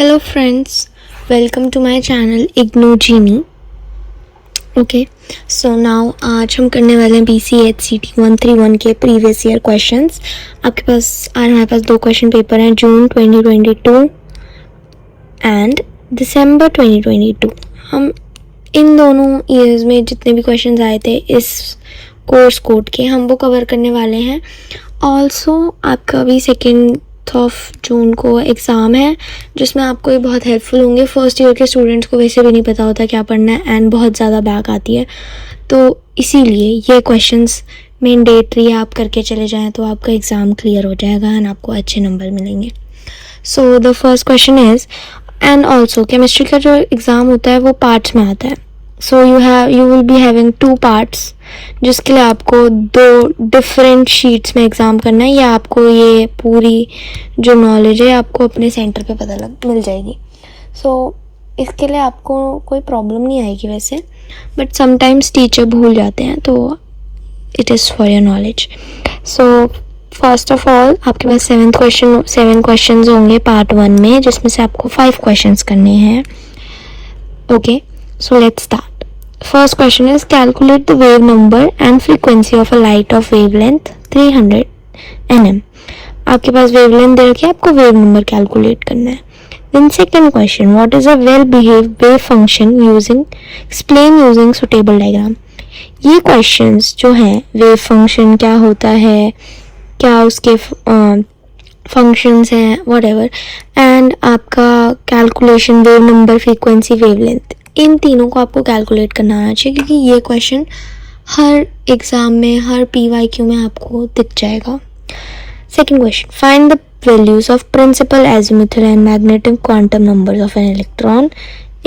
Hello friends, welcome to my channel Igno Genie. Okay so now आज हम करने वाले हैं BCHCT 131 के प्रीवियस ईयर क्वेश्चंस। आपके पास आज हमारे पास दो क्वेश्चन पेपर हैं, जून 2022 एंड दिसंबर 2022। हम इन दोनों ईयर्स में जितने भी क्वेश्चंस आए थे इस कोर्स कोड के हम वो कवर करने वाले हैं। ऑल्सो आपका भी 2 जून को एग्ज़ाम है जिसमें आपको ये बहुत हेल्पफुल होंगे। फर्स्ट ईयर के स्टूडेंट्स को वैसे भी नहीं पता होता क्या पढ़ना है एंड बहुत ज़्यादा बैक आती है, तो इसीलिए ये क्वेश्चंस मैंडेटरी आप करके चले जाएं तो आपका एग्ज़ाम क्लियर हो जाएगा एंड आपको अच्छे नंबर मिलेंगे। So the first question is, and also chemistry का जो एग्ज़ाम होता है वो पार्ट्स में आता है। So you will be having 2 parts जिसके लिए आपको 2 डिफरेंट शीट्स में एग्ज़ाम करना है, या आपको ये पूरी जो नॉलेज है आपको अपने सेंटर पे मिल जाएगी। सो इसके लिए आपको कोई प्रॉब्लम नहीं आएगी वैसे, बट समटाइम्स टीचर भूल जाते हैं, तो it is for your knowledge. So first of all आपके पास 7 क्वेश्चंस होंगे पार्ट 1 में, जिसमें से आपको 5 क्वेश्चंस करने हैं। Okay, so let's start. First question is, calculate the wave number and frequency of a light of wavelength 300 nm. आपके पास wavelength दे रखी है, आपको wave number calculate करना है. Then second question, what is a well-behaved wave function explain using suitable diagram. ये questions जो हैं wave function क्या होता है, क्या उसके functions हैं, whatever, and आपका calculation wave number, frequency, wavelength, इन तीनों को आपको कैलकुलेट करना आना चाहिए, क्योंकि ये क्वेश्चन हर एग्ज़ाम में, हर PYQ में आपको दिख जाएगा। Second question, find the values of principal, azimuthal and magnetic quantum numbers of an electron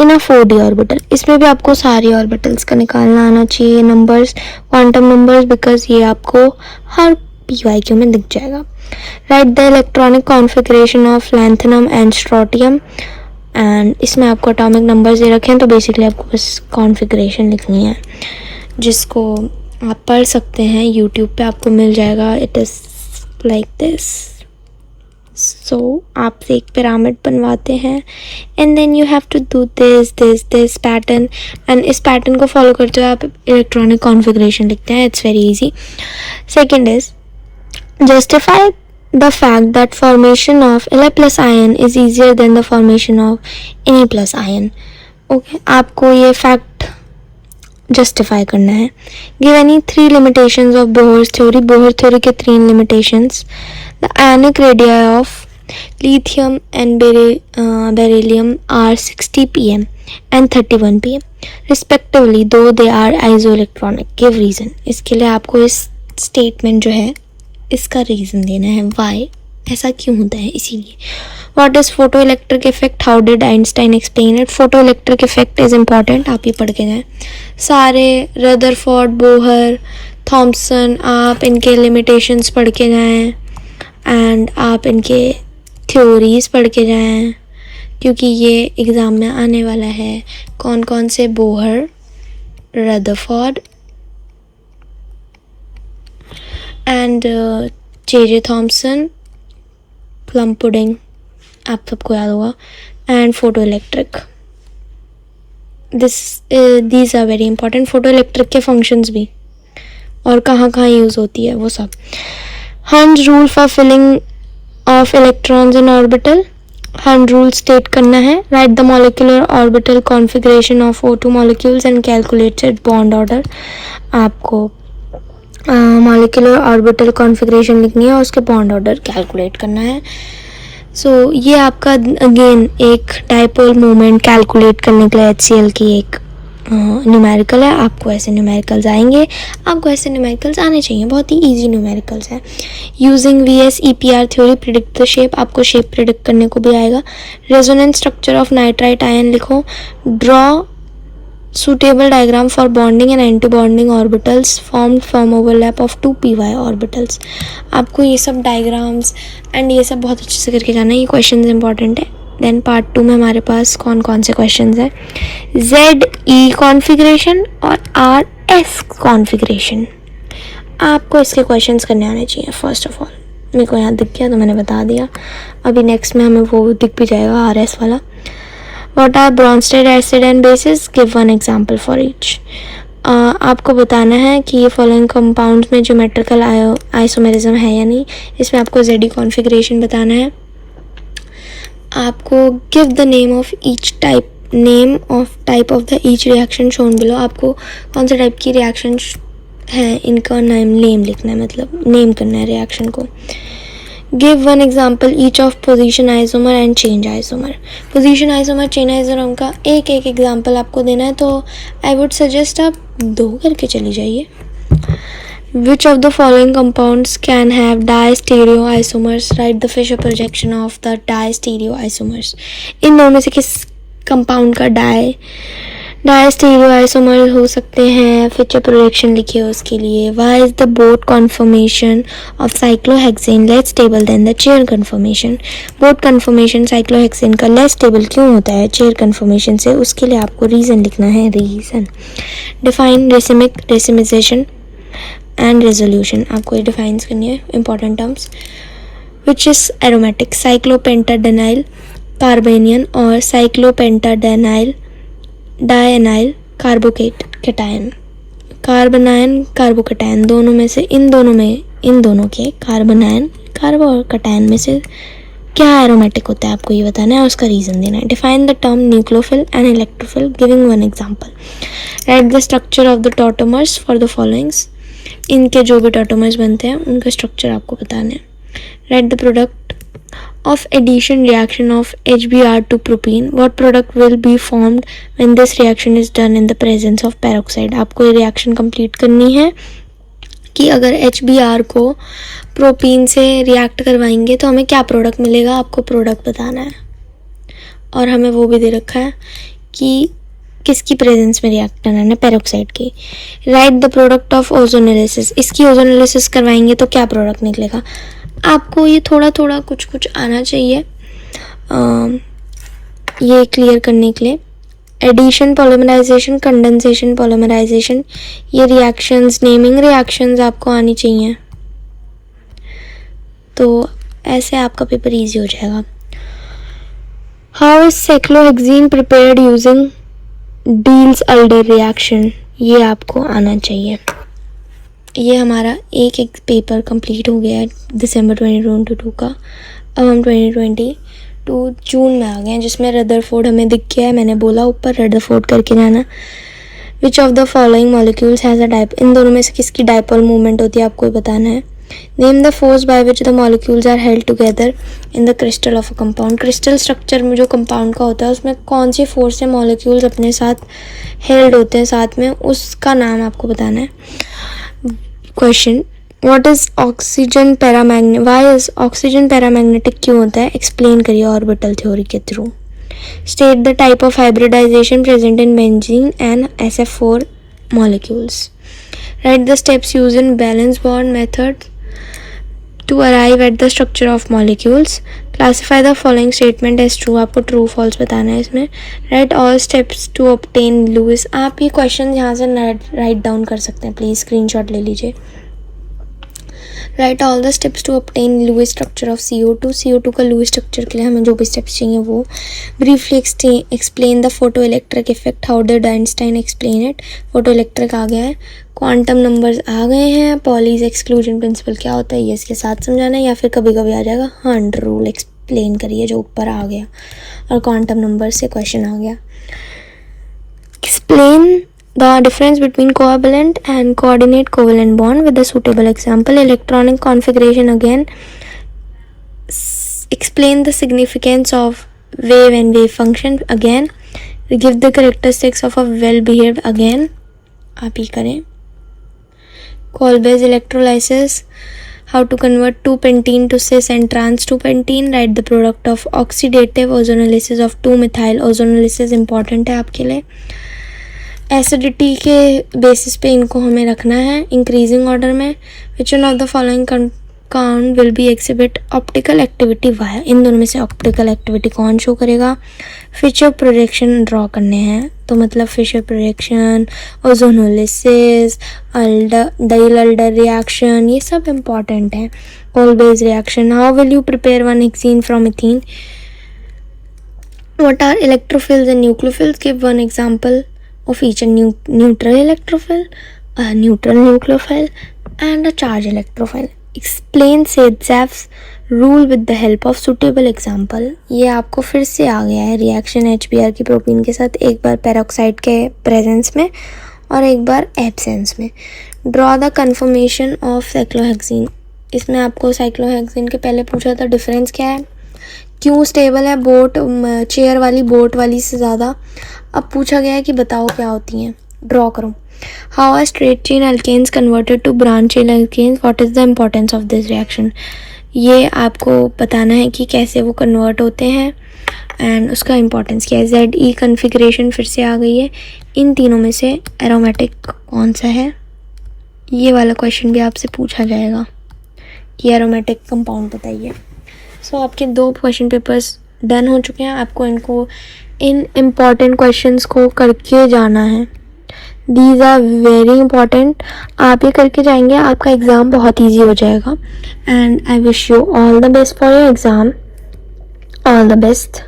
in a 4D orbital. इसमें भी आपको सारी ऑर्बिटल्स का निकालना आना चाहिए नंबर्स, क्वांटम नंबर्स, बिकॉज ये आपको हर PYQ में दिख जाएगा। Write the electronic configuration of lanthanum and strontium, and इसमें आपको एटॉमिक नंबर्स दे रखे हैं, तो बेसिकली आपको बस कॉन्फ़िगरेशन लिखनी है, जिसको आप पढ़ सकते हैं, यूट्यूब पे आपको मिल जाएगा। It is like this. So आप एक पिरामिड बनवाते हैं and then you have to do this pattern, and इस पैटर्न को फॉलो करते हुए आप इलेक्ट्रॉनिक कॉन्फ़िगरेशन लिखते हैं। It's very easy. Second is, justify the fact that formation of La plus ion is easier than the formation of Na plus ion. Okay, आपको ये fact justify करना है। Give any 3 limitations of Bohr's theory. Bohr theory के 3 limitations. The ionic radii of lithium and beryllium are 60 pm and 31 pm respectively, though they are isoelectronic. Give reason. इसके लिए आपको इस statement जो है इसका रीज़न देना है, वाई ऐसा क्यों होता है, इसीलिए। What is photo electric effect, how did Einstein explain it. Photo electric effect is important, आप ये पढ़ के जाएँ। सारे रदरफोर्ड, बोहर, थॉमसन, आप इनके लिमिटेशंस पढ़ के जाएँ एंड आप इनके थ्योरीज़ पढ़ के जाएँ, क्योंकि ये एग्ज़ाम में आने वाला है। कौन कौन से, Bohr, Rutherford and J.J. Thomson, plum pudding, आप सबको याद होगा, and photo electric. These are very important. Photo electric के फंक्शंस भी और कहाँ कहाँ यूज़ होती है वो सब। Hund's rule for filling of electrons in orbital, Hund's rule state करना है। Write the molecular orbital configuration of O2 molecules and calculated bond order. आपको मॉलिक्यूलर ऑर्बिटल कॉन्फ़िगरेशन लिखनी है और उसके बॉन्ड ऑर्डर कैलकुलेट करना है। सो ये आपका अगेन एक डाइपोल मोमेंट कैलकुलेट करने के लिए HCl की एक न्यूमेरिकल है। आपको ऐसे न्यूमेरिकल्स आएंगे, आपको ऐसे न्यूमेरिकल्स आने चाहिए, बहुत ही इजी न्यूमेरिकल्स हैं। Using VS EPR theory predict the shape, आपको शेप प्रिडिक्ट करने को भी आएगा। Resonance structure of nitrite ion लिखो। Draw suitable diagram for bonding and anti-bonding orbitals formed from overlap of 2 py orbitals. आपको ये सब डायग्राम्स एंड ये सब बहुत अच्छे से करके जाना है, ये क्वेश्चन इंपॉर्टेंट है। देन पार्ट 2 में हमारे पास कौन कौन से क्वेश्चन हैं, ZE कॉन्फ़िगरेशन और RS कॉन्फ़िगरेशन। आपको इसके क्वेश्चंस करने आने चाहिए फर्स्ट ऑफ ऑल। मेरे को यहाँ दिख गया तो मैंने बता दिया। अभी नेक्स्ट में हमें वो दिख भी जाएगा RS वाला। What are Bronsted acid and bases? Give one example for each. आपको बताना है कि ये फॉलोइंग कंपाउंड्स में ज्योमेट्रिकल आइसोमेरिज्म है या नहीं। इसमें आपको ZD कॉन्फ़िगरेशन बताना है। आपको give the name of type of the each reaction shown below. आपको कौन सा टाइप की रिएक्शन है इनका नेम लिखना है, मतलब नेम करना है रिएक्शन को। Give one example each of position isomer and change isomer. Position isomer change isomer का एक एग्जाम्पल आपको देना है, तो आई वुड सजेस्ट आप 2 करके चली जाइए। Which of the following compounds can have distereoisomers? Write the Fisher projection of the distereoisomers. इन दोनों में से किस कंपाउंड का डायस्टेरियोआइसोमर हो सकते हैं? फिशर प्रोजेक्शन लिखिए उसके लिए। Why is the boat conformation of cyclohexane less stable than the chair conformation? Boat conformation cyclohexane का लेस स्टेबल क्यों होता है चेयर कन्फॉर्मेशन से? उसके लिए आपको रीज़न लिखना है। Reason. Define racemic, racemisation and resolution. आपको ये डिफाइंस करनी है important terms. Which is aromatic? Cyclopentadienyl carbanion और साइक्लोपेंटाडेनाइल डायनाइल कार्बोकेटायन। कार्बनायन कार्बोकेटायन दोनों में से इन दोनों के कार्बनायन कार्बो और कटायन में से क्या एरोमेटिक होता है आपको ये बताना है, उसका रीज़न देना है। Define the term nucleophile and electrophile giving one example. Write the structure of the tautomers for the followings. इनके जो भी टॉटोमर्स बनते हैं उनका स्ट्रक्चर आपको बताना है। Write the product of addition reaction of HBr to propene. What product will be formed when this reaction is done in the presence of peroxide? आपको ये रिएक्शन कंप्लीट करनी है कि अगर HBr को प्रोपीन से रिएक्ट करवाएंगे तो हमें क्या प्रोडक्ट मिलेगा, आपको प्रोडक्ट बताना है। और हमें वो भी दे रखा है कि किसकी प्रेजेंस में रिएक्ट करना है, पेरोक्साइड की। Right the product of ozonolysis. इसकी ओजोनोलिसिस करवाएंगे तो क्या प्रोडक्ट निकलेगा। आपको ये थोड़ा थोड़ा कुछ आना चाहिए ये क्लियर करने के लिए। एडिशन पॉलीमराइजेशन, कंडेंसेशन पॉलीमराइजेशन, ये रिएक्शंस, नेमिंग रिएक्शंस आपको आनी चाहिए, तो ऐसे आपका पेपर इजी हो जाएगा। How is cyclohexane prepared using deals-alder reaction, ये आपको आना चाहिए। ये हमारा एक पेपर कंप्लीट हो गया है दिसंबर 2022 का। अब हम 2022 जून में आ गए हैं, जिसमें रदरफोर्ड हमें दिख गया है। मैंने बोला ऊपर रदरफोर्ड करके जाना। Which of the following molecules has a dipole. इन दोनों में से किसकी डाइपोल मूवमेंट होती है आपको बताना है। Name the force by which the molecules are held together in the crystal of a compound. Crystal structure में जो कंपाउंड का होता है उसमें कौन सी फोर्स से मॉलिक्यूल्स अपने साथ हेल्ड होते हैं साथ में, उसका नाम आपको बताना है। Question, what is oxygen paramagnetic, why is oxygen paramagnetic क्यों होता है, एक्सप्लेन करिए ऑर्बिटल थ्योरी के थ्रू। State the type of hybridisation present in benzene and SF4 molecules. Write the steps use in valence bond method to arrive at the structure of molecules. Classify the following statement as true. आपको true false बताना है इसमें। Write all steps to obtain Lewis. आप ये question यहाँ से write down कर सकते हैं, प्लीज़ स्क्रीनशॉट ले लीजिए। Write all the steps to obtain Lewis structure of CO2। CO2 का लुईस स्ट्रक्चर के लिए हमें जो भी स्टेप्स चाहिए वो। Briefly explain the photo electric effect, how did Einstein explain it. Photo electric आ गया है, क्वांटम नंबर्स आ गए हैं, पॉलीज एक्सक्लूजन प्रिंसिपल क्या होता है ये इसके साथ समझाना है, या फिर कभी कभी आ जाएगा हंड रूल एक्सप्लेन करिए जो ऊपर आ गया, और क्वांटम नंबर से क्वेश्चन आ गया। Explain the difference between covalent and coordinate covalent bond with a suitable example. Electronic configuration again. Explain the significance of wave and wave function again. Give the characteristics of a well behaved again. आप ही करें। Kolbe's electrolysis. How to convert 2-pentene to cis and trans 2-pentene. Write the product of oxidative ozonolysis of 2-methyl. Ozonolysis important है आपके लिए। Acidity के basis पे इनको हमें रखना है इंक्रीजिंग ऑर्डर में। Which one of the following count will be exhibit optical activity via. इन दोनों में से ऑप्टिकल एक्टिविटी कौन शो करेगा? फिशर प्रोजेक्शन ड्रॉ करने हैं, तो मतलब Fischer projection, ozonolysis, Diels Alder reaction, ये सब इम्पॉर्टेंट है। All base reaction. How will you prepare one hexene from ethene? What are electrophils and nucleophils? Give one example of each. A neutral electrophil, a neutral nucleophile, and a charged electrophile. Explain Saytzeff's rule with the help of suitable example. ये आपको फिर से आ गया है reaction HBr की protein के साथ, एक बार पेरोक्साइड के प्रेजेंस में और एक बार एब्सेंस में। Draw the confirmation of cyclohexene. इसमें आपको साइक्लोहेक्सीन के पहले पूछा था डिफरेंस क्या है, क्यों स्टेबल है बोट चेयर वाली बोट वाली से ज़्यादा। अब पूछा गया है कि बताओ क्या होती हैं, ड्रॉ करो। How are straight chain alkanes converted to branch chain alkanes, what is the importance of this reaction. ये आपको बताना है कि कैसे वो कन्वर्ट होते हैं एंड उसका इम्पोर्टेंस क्या है। ZE कन्फिग्रेशन फिर से आ गई है। इन तीनों में से एरोमेटिक कौन सा है, ये वाला क्वेश्चन भी आपसे पूछा जाएगा कि एरोमेटिक कंपाउंड बताइए। सो आपके 2 क्वेश्चन पेपर्स डन हो चुके हैं। आपको इन इम्पॉर्टेंट क्वेश्चंस को करके जाना है। These are very important. आप ये करके जाएंगे, आपका एग्ज़ाम बहुत इजी हो जाएगा। And I wish you all the best for your exam, all the best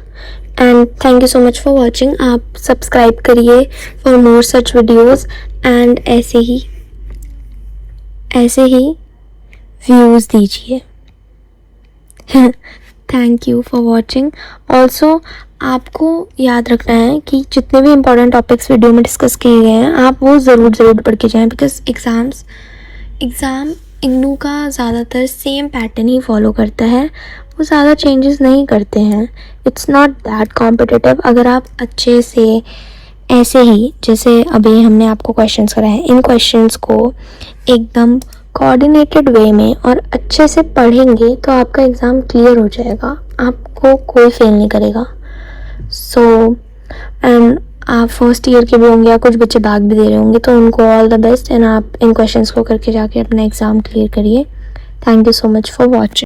and thank you so much for watching. आप सब्सक्राइब करिए for more such videos and ऐसे ही व्यूज़ दीजिए। Thank you for watching. Also आपको याद रखना है कि जितने भी इम्पोर्टेंट टॉपिक्स वीडियो में डिस्कस किए गए हैं आप वो ज़रूर पढ़ के जाएं, बिकॉज एग्ज़ाम इग्नू का ज़्यादातर सेम पैटर्न ही फॉलो करता है, वो ज़्यादा चेंजेस नहीं करते हैं। It's not that competitive. अगर आप अच्छे से ऐसे ही जैसे अभी हमने आपको क्वेश्चंस कराए हैं, इन क्वेश्चंस को एकदम कोऑर्डिनेटेड वे में और अच्छे से पढ़ेंगे तो आपका एग्ज़ाम क्लियर हो जाएगा, आपको कोई फेल नहीं करेगा। सो एंड आप फर्स्ट ईयर के भी होंगे या कुछ बच्चे भाग भी दे रहे होंगे, तो उनको ऑल द बेस्ट एंड आप इन क्वेश्चंस को करके जाके अपना एग्ज़ाम क्लियर करिए। Thank you so much for watching.